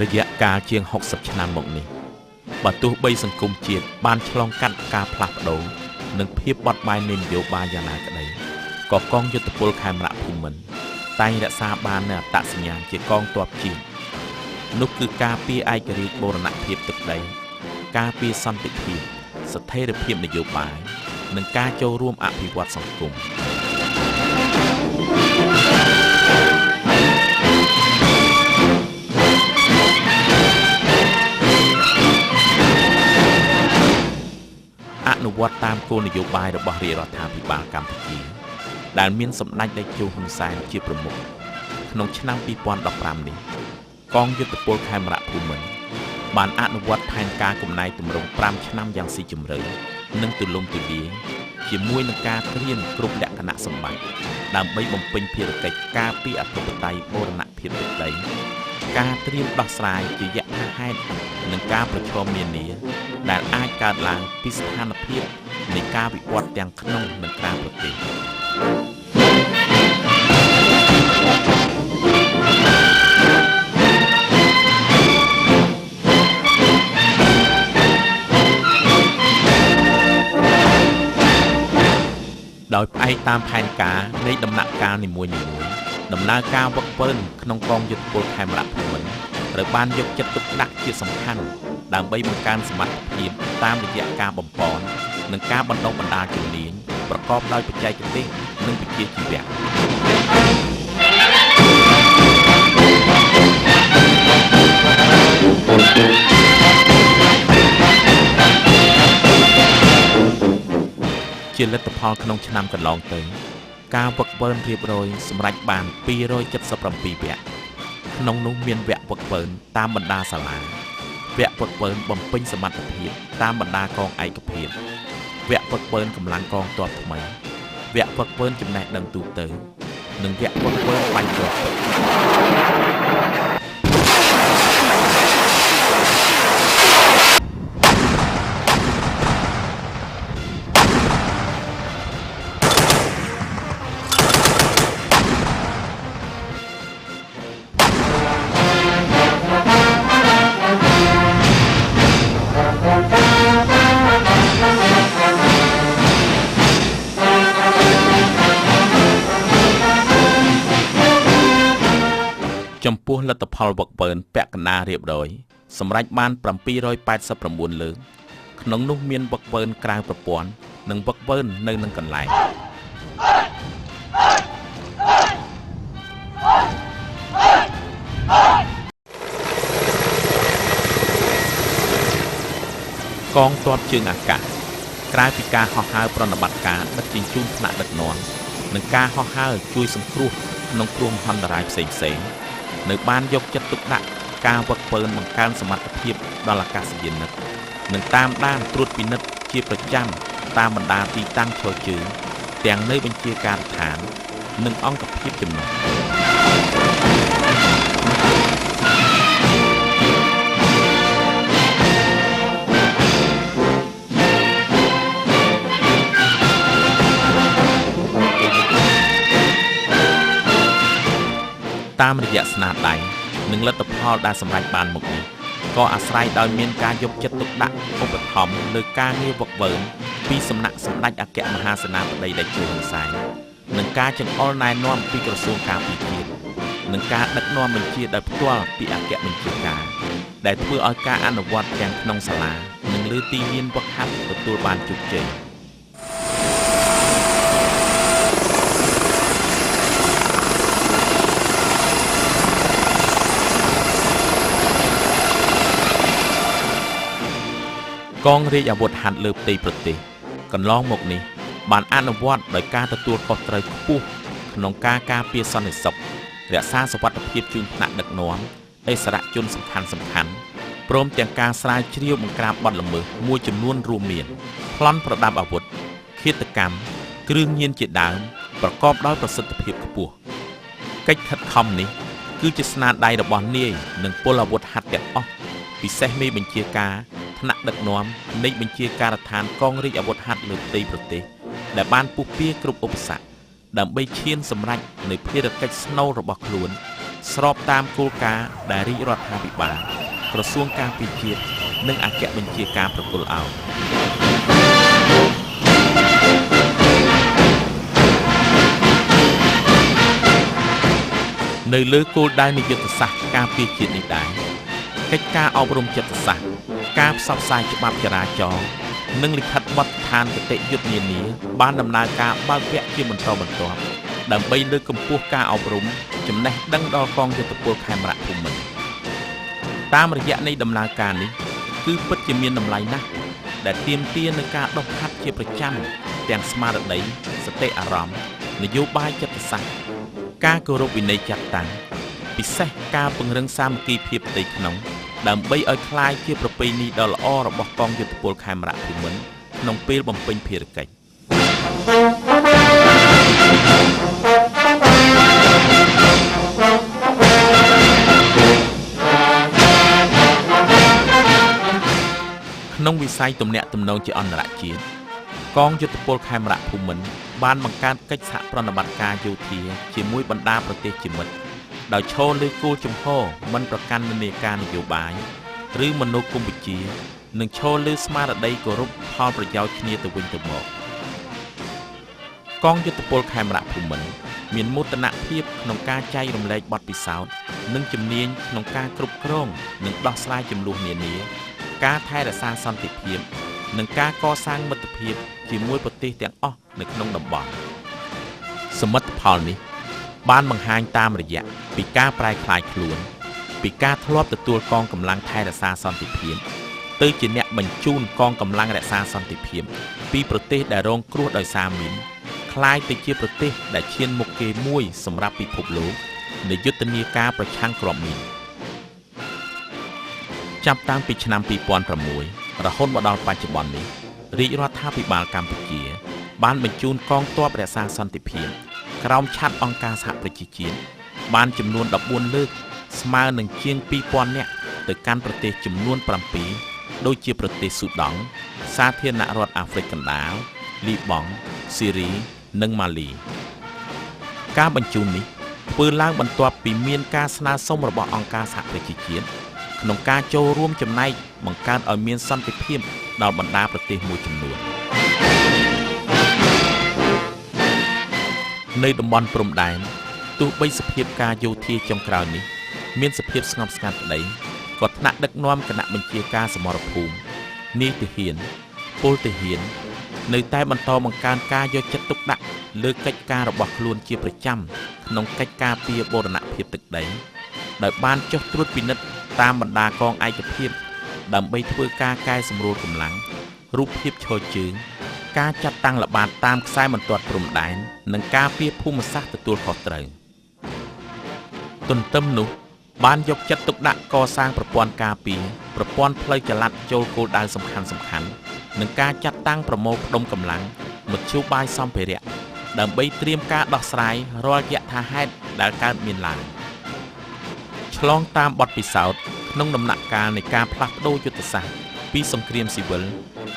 ระยะกาลជាង60ឆ្នាំមកនេះបើទោះបីសង្គមជាតិបានឆ្លងកាត់ការផ្លាស់ប្ដូរនិងភាពបត់បែននៃនយោបាយយ៉ាងណាក្តីក៏កងយុទ្ធពលខេមរៈភូមិន្ទតែងរក្សាបាននូវអត្តសញ្ញាណជាកងទ័ពជាតិនោះគឺការពារឯករាជ្យបូរណភាពទឹកដីការពារសន្តិភាពស្ថិរភាពនយោបាយនិងការចូលរួមអភិវឌ្ឍសង្គមអនុវត្តតាមគោលនយោបាយរបស់រាជរដ្ឋាភិបាលកម្ពុជាដែលមានសម្ដេចតេជោហ៊ុនសែនជាប្រមុខក្នុងឆ្នាំ2015នេះកងយុទ្ធពលខេមរៈភូមិន្ទបានអនុវត្តផែនការកំណែទម្រង់5ឆ្នាំយ៉ាងស៊ីជម្រៅនិងទូលំទូលាយជាមួយនឹងការត្រៀមគ្រប់លក្ខណៈសម្បត្តិដើម្បីបំពេញភារកិច្ចការពារអធិបតេយ្យបូរណភាពទឹកដីការត្រៀមដោះស្រាយជាយថាហេតុនិងការប្រឈមនានាដែលអាចកើតឡើងពីស្ថានភាពនៃការវិវត្តទាំងក្នុងនិងក្រៅប្រទេសដោយផ្អែកតាមផែនការនៃដំណាក់កាលនីមួយៗដំណើរការវឹកវើក្នុងកងយុទ្ធពលខេមរៈភូមិន្ទត្រូវបានយកចិត្តទុកដាក់ជាសំខាន់ដើម្បីបង្កើនសមត្ថភាពតាមរយៈការបំពេញនិងការបណ្ដុះបណ្ដាលជំនាញប្រកបដោយបច្ចេកទេសនិងវិជ្ជាជីវៈជាលទ្ធផលក្នុងឆ្នាំកន្លងទៅការវឹកវើរៀបរយសម្រេចបាន277វគ្គក្នុងនោះមានវគ្គវឹកវើតាមបណ្ដាសាលាវគ្គវឹកវើបំពេញសមត្ថភាពតាមបណ្ដាកងឯកភាពវគ្គវឹកវើកម្លាំងកងទ័ពថ្មីវគ្គវឹកវើចំណេះដឹងទូទៅនិងវគ្គវឹកវើបាញ់គ្រាប់ចំពោះលទ្ធផលវឹកវើពាក់កណ្ដាលរៀបរយសម្រេចបាន789លើកក្នុងនោះមានវឹកវើក្រៅប្រព័ន្ធនិងវឹកវើនៅនឹងកន្លែងកងទ័ពជើងអាកាសក្រៅពីការហោះហើរប្រតិបត្តិការដឹកជញ្ជូនថ្នាក់ដឹកនាំនិងការហោះហើរជួយសង្គ្រោះក្នុងគ្រោះមហន្តរាយផ្សេងៗនៅបានយកចិត្តទុកដាក់ការវឹកវើបង្កើនសមត្ថភាពដល់អាកាសយានិកនិងតាមដានត្រួតពិនិត្យជាប្រចាំតាមបណ្ដាទីតាំងឈរជើងទាំងនៅបញ្ជាការដ្ឋាននិងអង្គភាពចំណុះតាមរយៈស្នាដៃនិងលទ្ធផលដែលសម្រេចបានមកនេះក៏អាស្រ័យដោយមានការយកចិត្តទុកដាក់ឧបត្ថម្ភលើការងារវឹកវើពីសំណាក់សម្ដេចអគ្គមហាសេនាបតីតេជោហ៊ុនសែននិងការចង្អុលណែនាំពីក្រសួងការពារជាតិនិងការដឹកនាំបញ្ជាដោយផ្ទាល់ពីអគ្គបញ្ជាការដែលធ្វើឲ្យការអនុវត្តទាំងក្នុងសាលានិងលើទីមានវឹកហាត់ទទួលបានជោគជ័យកងរាជអាវុធហត្ថលើផ្ទៃប្រទេសកន្លងមកនេះបានអនុវត្តដោយការទទួលខុសត្រូវខ្ពស់ក្នុងការការពារសន្តិសុខរក្សាសុវត្ថិភាពជូនថ្នាក់ដឹកនាំអិសរាជជនសំខាន់ព្រមទាំងការស្រាវជ្រាវបង្ក្រាបបទល្មើសមួយចំនួនរួមមានប្លន់ប្រដាប់អាវុធឃាតកម្មគ្រឿងញៀនជាដើមប្រកបដោយប្រសិទ្ធភាពខ្ពស់កិច្ចខិតខំនេះគឺជាស្នាដៃរបស់នាយនិងពលអាវុធហត្ថទាំងអស់ពិសេសមេបញ្ជាការថ្នាក់ដឹកនាំនៃបញ្ជាការដ្ឋានកងរាជអាវុធហត្ថលើផ្ទៃប្រទេសដែលបានពុះពៀគ្រប់ឧបសគ្គដើម្បីឈានសម្រេចនៅភារកិច្ចស្នូលរបស់ខ្លួន ស្របតាមគោលការណ៍ដែលរាជរដ្ឋាភិបាលក្រសួងការពារជាតិនិងអគ្គបញ្ជាការប្រគល់ឲ្យនៅលើគោលដៅនៃយុទ្ធសាស្ត្រការពារជាតិនេះដែរកិច្ចការអប់រំចិត្តសាស្ត្រការផ្សព្វផ្សាយច្បាប់ចរាចរណ៍និងលិខិតបទដ្ឋានគតិយុត្តនានាបានដំណើរការបើកវគ្គជាបន្តបន្ទាប់ដើម្បីលើកកម្ពស់ការអប់រំចំណេះដឹងដល់កងយោធពលខេមរៈភូមិន្ទតាមរយៈនៃដំណើរការនេះគឺពិតជាមានតម្លៃណាស់ដែលទាមទារនឹងការដុសខាត់ជាប្រចាំទាំងស្មារតីសតិអារម្មណ៍នយោបាយចិត្តសាស្ត្រការគោរពវិន័យចាត់តាំងពិសេសការពង្រឹងសាមគ្គីភាពផ្ទៃក្នុងដើម្បីឲ្យคล้ายជាប្រពៃណីដ៏ល្អរបស់កងយោធពលខេមរៈភូមិន្ទក្នុងពេលបំពេញភារកិច្ចក្នុងវិស័យទំនាក់ទំនងជាអន្តរជាតិកងយោធពលខេមរៈភូមិន្ទបានបង្កើតកិច្ចសហប្រតិបត្តិការយោធាជាមួយបណ្ដាប្រទេសជាមិត្តដោយឈរលើគោលជំហរមិនប្រកាន់និន្នាការនយោបាយឬមនោគមវិជ្ជានិងឈរលើស្មារតីគោរពផលប្រយោជន៍គ្នាទៅវិញទៅមកកងយោធពលខេមរៈភូមិន្ទមានមោទនភាពក្នុងការចែករំលែកបទពិសោធន៍និងជំនាញក្នុងការគ្រប់គ្រងនិងដោះស្រាយជម្លោះនានាការថែរក្សាសន្តិភាពនិងការកសាងមិត្តភាពជាមួយប្រទេសទាំងអស់នៅក្នុងតំបន់សមិទ្ធផលនេះបានបង្ហាញតាមរយៈពីការប្រែក្លាយខ្លួនពីការធ្លាប់ទទួលកងកម្លាំងថែរក្សាសន្តិភាពទៅជាអ្នកបញ្ជូនកងកម្លាំងរក្សាសន្តិភាពពីប្រទេសដែលរងគ្រោះដោយសារមីនคล้ายទៅជាប្រទេសដែលឈានមុខគេមួយសម្រាប់ពិភពលោកនៃយុទ្ធនាការប្រឆាំងគ្រាប់មីនចាប់តាំងពីឆ្នាំ2006រហូតមកដល់បច្ចុប្បន្ននេះរាជរដ្ឋាភិបាលកម្ពុជាបានបញ្ជូនកងទ័ពរក្សាសន្តិភាពក្រោមឆ័ត្រអង្គការសហប្រជាជាតិបានចំនួន14លើកស្មើនឹងជាង 2000 នាក់ទៅកាន់ប្រទេសចំនួន7ដូចជាប្រទេសស៊ូដង់សាធារណរដ្ឋអាហ្វ្រិកកណ្ដាលលីបង់ស៊ីរីនិងម៉ាលីការបញ្ជូននេះធ្វើឡើងបន្ទាប់ពីមានការស្នើសុំរបស់អង្គការសហប្រជាជាតិក្នុងការចូលរួមចំណែកបង្កើតឲ្យមានសន្តិភាពដល់បណ្ដាប្រទេសមួយចំនួននៅតំបន់ព្រំដែនទោះបីសភាពការយោធាចុងក្រោយនេះមានសភាពស្ងប់ស្ងាត់ក្តីក៏ថ្នាក់ដឹកនាំគណៈបញ្ជាការសមរភូមិនាយទាហានពលទាហាននៅតែបន្តបង្កើនការយកចិត្តទុកដាក់លើកិច្ចការរបស់ខ្លួនជាប្រចាំក្នុងកិច្ចការពារបូរណភាពទឹកដីដោយបានចុះត្រួតពិនិត្យតាមបណ្ដាកងឯកភាពដើម្បីធ្វើការកែសម្រួលកម្លាំងរូបភាពឈរជើងការចាត់តាំងល្បាតតាមខ្សែបន្ទាត់ព្រំដែននិងការពារភូមិសាស្ត្រទទួលខុសត្រូវទន្ទឹមនោះបានយកចិត្តទុកដាក់កសាងប្រព័ន្ធការពារប្រព័ន្ធផ្លូវចល័តចូលគោលដៅសំខាន់ៗនិងការចាត់តាំងប្រមូលផ្ដុំកម្លាំងមធ្យោបាយសម្ភារៈដើម្បីត្រៀមការដោះស្រាយរាល់យថាហេតុដែលកើតមានឡើងឆ្លងតាមបទពិសោធន៍ក្នុងដំណាក់កាលនៃការផ្លាស់ប្ដូរយុទ្ធសាស្ត្រពីសង្គ្រាមស៊ីវិល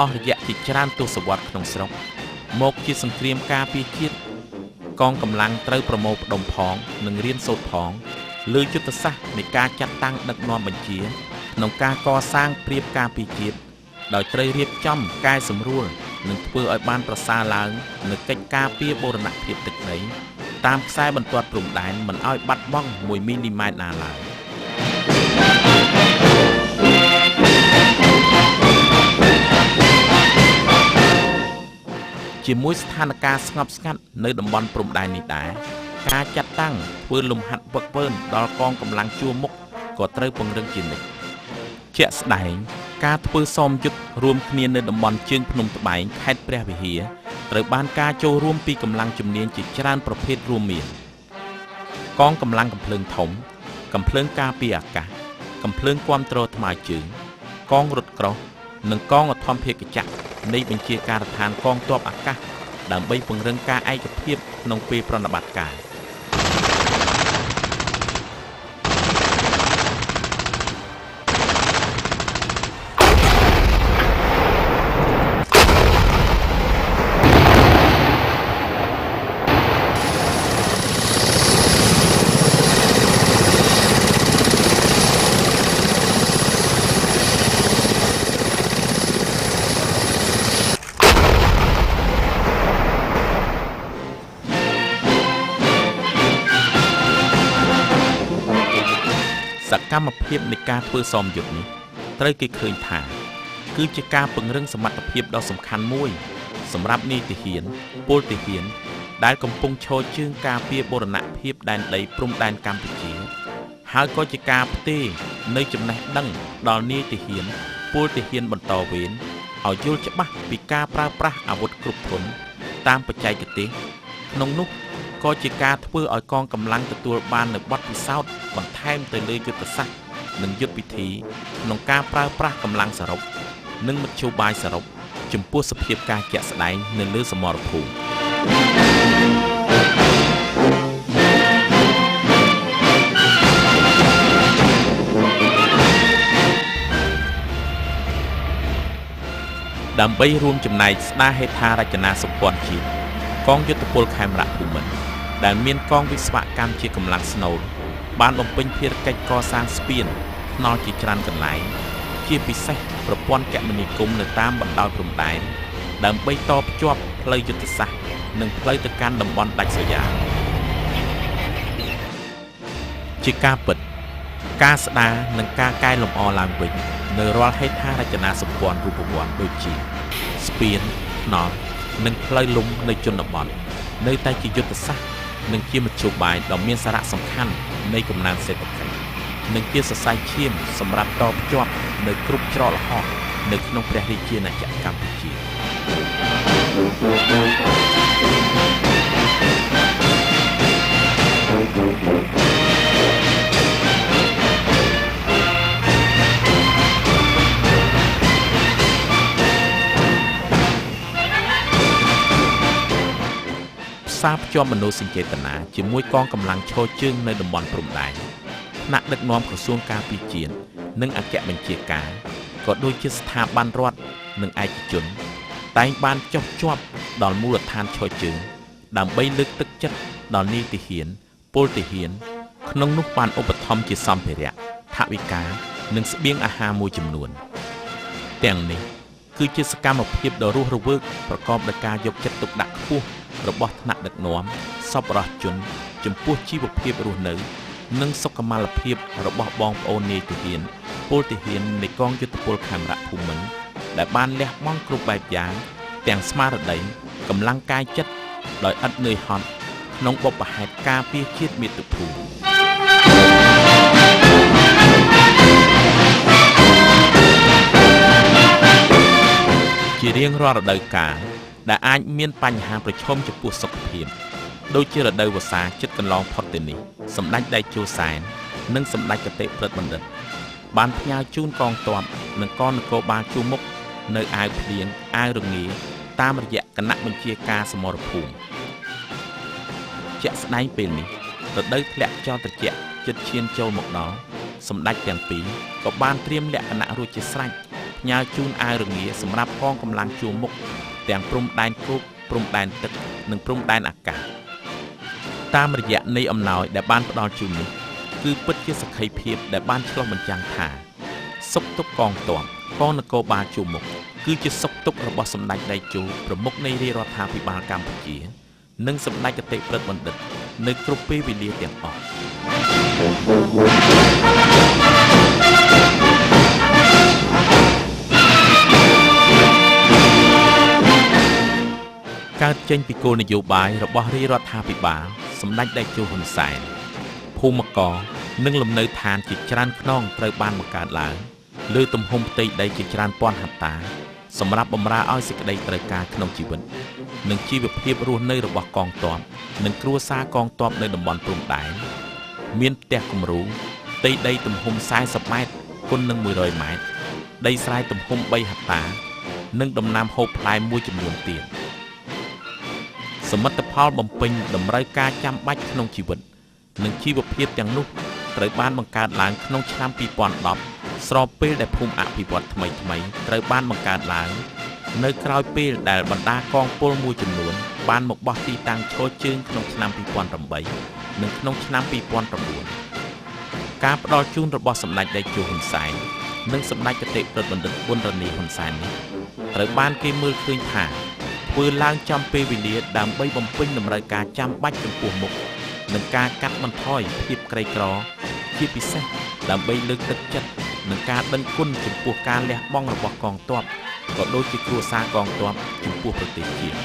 អស់រយៈជាច្រើនទសវត្សរ៍ក្នុងស្រុកមកជាសង្គ្រាមការពារជាតិកងកម្លាំងត្រូវប្រមូលផ្ដុំផងនិងរៀនសូត្រផងលើយុទ្ធសាស្ត្រនៃការចាត់តាំងដឹកនាំបញ្ជាក្នុងការកសាងព្រៀបការពារជាតិដោយត្រូវរៀបចំកែសម្រួលនិងធ្វើឲ្យបានប្រសើរឡើងនូវកិច្ចការពារបូរណភាពទឹកដីតាមខ្សែបន្ទាត់ព្រំដែនមិនឲ្យបាត់បង់1 មីលីម៉ែត្រណាឡើយជាមួយស្ថានភាពស្ងប់ស្ងាត់នៅតំបន់ព្រំដែននេះដែរការចាត់តាំងធ្វើលំហាត់វឹកវើដល់កងកម្លាំងជួរមុខក៏ត្រូវពង្រឹងជានិច្ចជាក់ស្ដែងការធ្វើសមយុទ្ធរួមគ្នានៅតំបន់ជើងភ្នំត្បែងខេត្តព្រះវិហារត្រូវបានការចូលរួមពីកម្លាំងជំនាញជាច្រើនប្រភេទរួមមានកងកម្លាំងកំភ្លើងធំកំភ្លើងការពារអាកាសកំភ្លើងគាំទ្រថ្មើរជើងកងរថក្រោះនិងកងអធម្មភេកចក្រនៃបញ្ជាការដ្ឋានកងទ័ពអាកាសដើម្បីពង្រឹងការឯកភាពក្នុងពេលប្រតិបត្តិការ សកម្មភាពនៃការធ្វើសមយុទ្ធនេះត្រូវគេឃើញថាគឺជាការពង្រឹងសមត្ថភាពដ៏សំខាន់មួយសម្រាប់នាយទាហានពលទាហានដែលកំពុងឈរជើងការពារបូរណភាពដែនដីព្រំដែនកម្ពុជាហើយក៏ជាការផ្ទេរនៅចំណេះដឹងដល់នាយទាហានពលទាហានបន្តវេនឲ្យយល់ច្បាស់ពីការប្រើប្រាស់អាវុធគ្រប់ធន់តាមបច្ចេកទេសក្នុងនោះក៏ជាការធ្វើឲ្យកងកម្លាំងទទួលបាននូវបទពិសោធន៍បន្ថែមទៅលើយុទ្ធសាស្ត្រនិងយុទ្ធវិធីក្នុងការប្រើប្រាស់កម្លាំងសរុបនិងមធ្យោបាយសរុបចំពោះសភាពការជាក់ស្ដែងនៅលើសមរភូមិដើម្បីរួមចំណែកស្ដារហេដ្ឋារចនាសម្ព័ន្ធជាតិកងយុទ្ធពលខេមរៈភូមិន្ទដែលមានកងវិស្វកម្មជាកម្លាំងស្នូលបានបំពេញភារកិច្ចកសាងស្ពានថ្នល់ជាច្រើនកន្លែងជាពិសេសប្រព័ន្ធគមនាគមន៍នៅតាមបណ្ដោយព្រំដែនដើម្បីតភ្ជាប់ផ្លូវយុទ្ធសាស្ត្រនិងផ្លូវទៅកាន់តំបន់ដាច់ស្រយាលជាការពិតការស្ដារនិងការកែលម្អឡើងវិញនៅរាល់ហេដ្ឋារចនាសម្ព័ន្ធរូបវន្តដូចជាស្ពានថ្នល់និងផ្លូវលំនៅជនបទនៅតែជាយុទ្ធសាស្ត្រនិងជាមធ្យោបាយដ៏មានសារៈសំខាន់នៃកំណើនសេដ្ឋកិច្ចនិងជាសរសៃឈាមសម្រាប់តភ្ជាប់នៅគ្រប់ច្រកល្ហកនៅក្នុងព្រះរាជាណាចក្រកម្ពុជាផ្សារភ្ជាប់មនោសញ្ចេតនាជាមួយកងកម្លាំងឈរជើងនៅតំបន់ព្រំដែនថ្នាក់ដឹកនាំក្រសួងការពារជាតិនិងអគ្គបញ្ជាការក៏ដូចជាស្ថាប័នរដ្ឋនិងឯកជនតែងបានចុះជាប់ដល់មូលដ្ឋានឈរជើងដើម្បីលើកទឹកចិត្តដល់នាយទាហានពលទាហានក្នុងនោះបានឧបត្ថម្ភជាសម្ភារៈថវិកានិងស្បៀងអាហារមួយចំនួនទាំងនេះគឺជាសកម្មភាពដ៏រស់រវើកប្រកបដោយការយកចិត្តទុកដាក់ខ្ពស់របស់ថ្នាក់ដឹកនាំសប្បុរសជនចំពោះជីវភាពរស់នៅនិងសុខុមាលភាពរបស់បងប្អូននាយទាហានពលទាហាននៃកងយុទ្ធពលខេមរៈភូមិន្ទដែលបានលះបង់គ្រប់បែបយ៉ាងទាំងស្មារតីកម្លាំងកាយចិត្តដោយឥតនឿយហត់ក្នុងបុព្វហេតុការពារជាតិមាតុភូមិជារៀងរាល់រដូវកាលដែលអាចមានបញ្ហាប្រឈមចំពោះសុខភាពដូចជារដូវវស្សាជិតកន្លងផុតទៅនេះសម្ដេចតេជោសែននិងសម្ដេចគតិព្រឹទ្ធបណ្ឌិតបានផ្ញើជូនកងទ័ពនិងកងនគរបាលជួរមុខនៅអាវភ្លៀងអាវរងាតាមរយៈគណៈបញ្ជាការសមរភូមិជាក់ស្ដែងពេលនេះរដូវធ្លាក់ខ្យល់ត្រជាក់ជិតឈានចូលមកដល់សម្ដេចទាំងពីរក៏បានត្រៀមលក្ខណៈរួចជាស្រេចផ្ញើជូនអាវរងាសម្រាប់កងកម្លាំងជួរមុខទាំងព្រំដែនគោកព្រំដែនទឹកនិងព្រំដែនអាកាសតាមរយៈនៃអំណោយដែលបានផ្ដល់ជូននេះគឺពិតជាសក្ខីភាពដែលបានឆ្លុះបញ្ចាំងថាសុខទុក្ខកងទ័ពកងនគរបាលជួរមុខគឺជាសុខទុក្ខរបស់សម្ដេចតេជោប្រមុខនៃរាជរដ្ឋាភិបាលកម្ពុជានិងសម្ដេចគតិព្រឹទ្ធបណ្ឌិតនៅគ្រប់ពេលវេលាទាំងអស់កើតចេញពីគោលនយោបាយរបស់រាជរដ្ឋាភិបាលសម្ដេចតេជោហ៊ុនសែនភូមិករនិងលំនៅឋានជាច្រើនខ្នងត្រូវបានបង្កើតឡើងលើទំហំផ្ទៃដីជាច្រើនពាន់ហិកតាសម្រាប់បម្រើឲ្យសេចក្តីត្រូវការក្នុងជីវិតនិងជីវភាពរស់នៅរបស់កងទ័ពនិងគ្រួសារកងទ័ពនៅតំបន់ព្រំដែនមានផ្ទះគំរូផ្ទៃដីទំហំ40ម៉ែត្រគុណនឹង100ម៉ែត្រដីស្រែទំហំ3ហិកតានិងដំណាំហូបផ្លែមួយចំនួនទៀតសមិទ្ធផលបំពេញតម្រូវការចាំបាច់ក្នុងជីវិតនិងជីវភាពទាំងនោះត្រូវបានបង្កើតឡើងក្នុងឆ្នាំ2010ស្របពេលដែលភូមិអភិវឌ្ឍថ្មីត្រូវបានបង្កើតឡើងនៅក្រោយពេលដែលបណ្ដាកងពលមួយចំនួនបានមកបោះទីតាំងឈរជើងក្នុងឆ្នាំ2008និងក្នុងឆ្នាំ2009ការផ្ដល់ជូនរបស់សម្ដេចតេជោហ៊ុនសែននិងសម្ដេចគតិព្រឹទ្ធបណ្ឌិតប៊ុនរ៉ានីហ៊ុនសែននេះត្រូវបានគេមើលឃើញថាធ្វើឡើងចំពេលវេលាដើម្បីបំពេញតម្រូវការចាំបាច់ចំពោះមុខនិងការកាត់បន្ថយភាពក្រីក្រជាពិសេស ដើម្បីលើកទឹកចិត្តនិងការដឹងគុណចំពោះការលះបង់របស់កងទ័ពក៏ដូចជាគ្រួសារកងទ័ពចំពោះប្រទេសជាតិ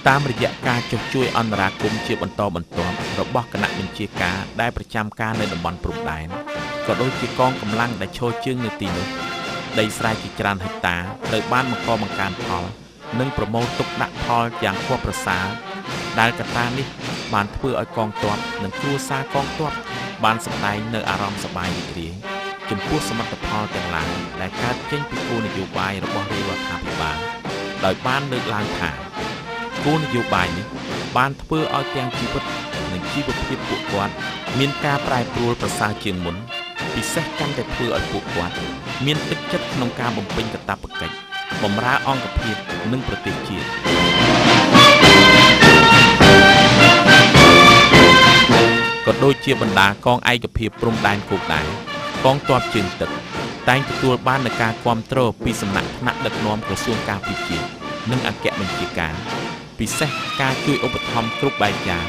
តាមរយៈការចុះជួយអន្តរាគមន៍ជាបន្តបន្ទាប់របស់គណៈបញ្ជាការដែលប្រចាំការនៅតំបន់ព្រំដែនក៏ដូចជាកងកម្លាំងដែលឈរជើងនៅទីនោះដីស្រែជាច្រើនហិកតាត្រូវបានបង្កើនផលនិងប្រមូលទុកដាក់ផលយ៉ាងគួរប្រសើរដែលកត្តានេះបានធ្វើឲ្យកងទ័ពនិងគ្រួសារកងទ័ពបានសម្ដែងនៅអារម្មណ៍សប្បាយរីករាយចំពោះសមិទ្ធផលទាំងឡាយដែលកើតចេញពីគោលនយោបាយរបស់រាជរដ្ឋាភិបាលដោយបានលើកឡើងថាគោលនយោបាយនេះបានធ្វើឲ្យទាំងជីវិតនិងជីវភាពពួកគាត់មានការប្រែប្រួលប្រសើរជាងមុនពិសេសកាន់តែធ្វើឲ្យពួកគាត់មានទឹកចិត្តក្នុងការបំពេញកាតព្វកិច្ចបម្រើអង្គភាពនិងប្រទេសជាតិក៏ដូចជាបណ្ដាកងឯកភាពព្រំដែនគោកដែរកងទ័ពជើងទឹកតែងទទួលបាននូវការគាំទ្រពីសំណាក់ថ្នាក់ដឹកនាំក្រសួងការពារជាតិនិងអគ្គបញ្ជាការពិសេសការជួយឧបត្ថម្ភគ្រប់បែបយ៉ាង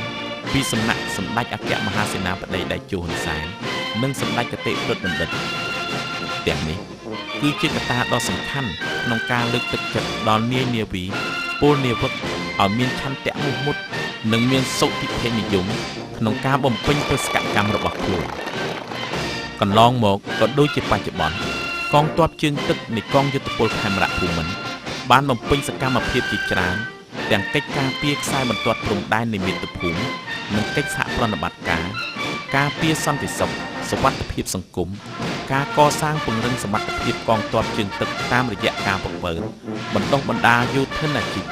ពីសំណាក់សម្ដេចអគ្គមហាសេនាបតីដៃជោហ៊ុនសែននិងសម្ដេចគតិព្រឹទ្ធបណ្ឌិតទាំងនេះគឺជាកត្តាដ៏សំខាន់ក្នុងការលើកទឹកចិត្តដល់នាយនាវីពលនាវិកឲ្យមានឆន្ទៈមោះមុតនិងមានសុទិដ្ឋិនិយមក្នុងការបំពេញបេសកកម្មរបស់ខ្លួនកន្លងមកក៏ដូចជាបច្ចុប្បន្នកងទ័ពជើងទឹកនៃកងយុទ្ធពលខេមរៈភូមិន្ទបានបំពេញសកម្មភាពជាច្រើនទាំងកិច្ចការពារខ្សែបន្ទាត់ព្រំដែននៃមាតុភូមិនិងកិច្ចសហប្រតិបត្តិការពារសន្តិសុខសុវត្ថិភាពសង្គមការកសាងពង្រឹងសមត្ថភាពកងទ័ពជើងទឹកតាមរយៈការបង្កើនបណ្ដុះបណ្ដាលយោធិនអាជីព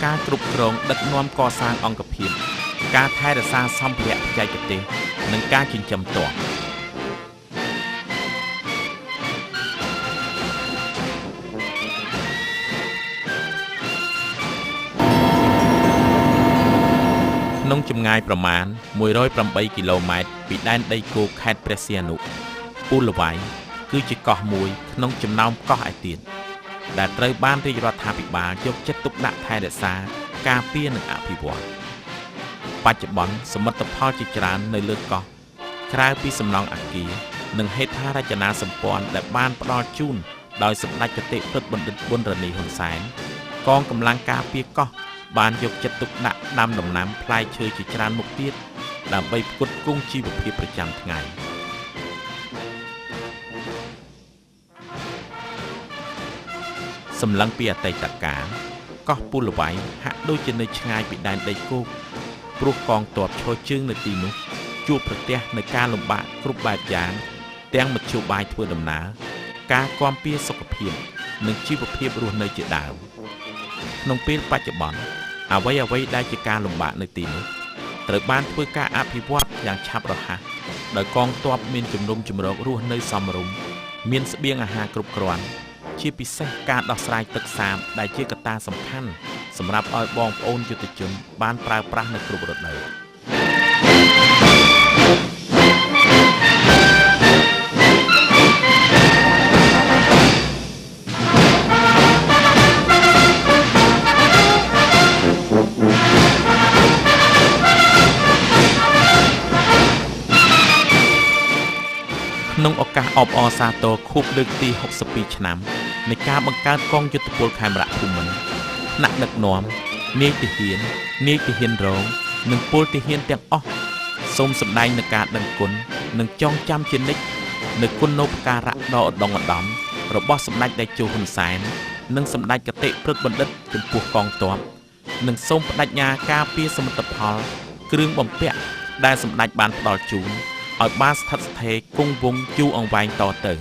ការគ្រប់គ្រងដឹកនាំកសាងអង្គភាពការថែរក្សាសម្ភារៈបច្ចេកទេសនិងការចិញ្ចឹមទ័ពក្នុងចម្ងាយប្រមាណ108គីឡូម៉ែត្រពីដែនដីគោកខេត្តព្រះសីហនុពូលវ៉ៃគឺជាកោះមួយក្នុងចំណោមកោះឯទៀតដែលត្រូវបានរាជរដ្ឋាភិបាលយកចិត្តទុកដាក់ថែរក្សាការពារនិងអភិវឌ្ឍបច្ចុប្បន្នសមិទ្ធផលជាច្រើននៅលើកោះក្រៅពីសំណង់អគារនិងហេដ្ឋារចនាសម្ព័ន្ធដែលបានផ្ដល់ជូនដោយសម្ដេចគតិព្រឹទ្ធបណ្ឌិតប៊ុនរនីហ៊ុនសែនកងកម្លាំងការពារកោះបានយកចិត្តទុកដាក់ដាំដំណាំផ្លែឈើជាច្រើនមុខទៀតដើម្បីផ្គត់ផ្គង់ជីវភាពប្រចាំថ្ងៃសម្លឹងពីអតីតកាលកោះពូលវ៉ៃហាក់ដូចជានៅឆ្ងាយពីដែនដីគោកព្រោះកងទ័ពឈរជើងនៅទីនោះជួបប្រទះនឹងការលំបាកគ្រប់បែបយ៉ាងទាំងមធ្យោបាយធ្វើដំណើរការគាំពារសុខភាពនិងជីវភាពរស់នៅជាដើមក្នុងពេលបច្ចុប្បន្នអ្វីដែលជាការលំបាកនៅទីនោះត្រូវបានធ្វើការអភិវឌ្ឍយ៉ាងឆាប់រហ័សដោយកងទ័ពមានជំនុំជម្រករស់នៅសមរម្យមានស្បៀងអាហារគ្រប់គ្រាន់ជាពិសេសការដោះស្រាយទឹកសាបដែលជាកត្តាសំខាន់សម្រាប់ឲ្យបងប្អូនយុទ្ធជនបានប្រើប្រាស់នៅគ្រប់រដូវក្នុងឱកាសអបអរសាទរខួបលើកទី62ឆ្នាំនៃការបង្កើតកងយុទ្ធពលខេមរៈភូមិន្ទថ្នាក់ដឹកនាំនាយទាហានរងនិងពលទាហានទាំងអស់សូមសម្ដែងនឹងការដឹងគុណនិងចងចាំជានិច្ចនូវគុណូបការៈដ៏ឧត្តមឧត្តមរបស់សម្ដេចតេជោហ៊ុនសែននិងសម្ដេចគតិព្រឹទ្ធបណ្ឌិតចំពោះកងទ័ពនិងសូមបដិញ្ញាការពារសមិទ្ធផលគ្រឿងបំពាក់ដែលសម្ដេចបានផ្ដល់ជូនឲ្យបានស្ថិតស្ថេរគង់វង្សយូរអង្វែងតទៅ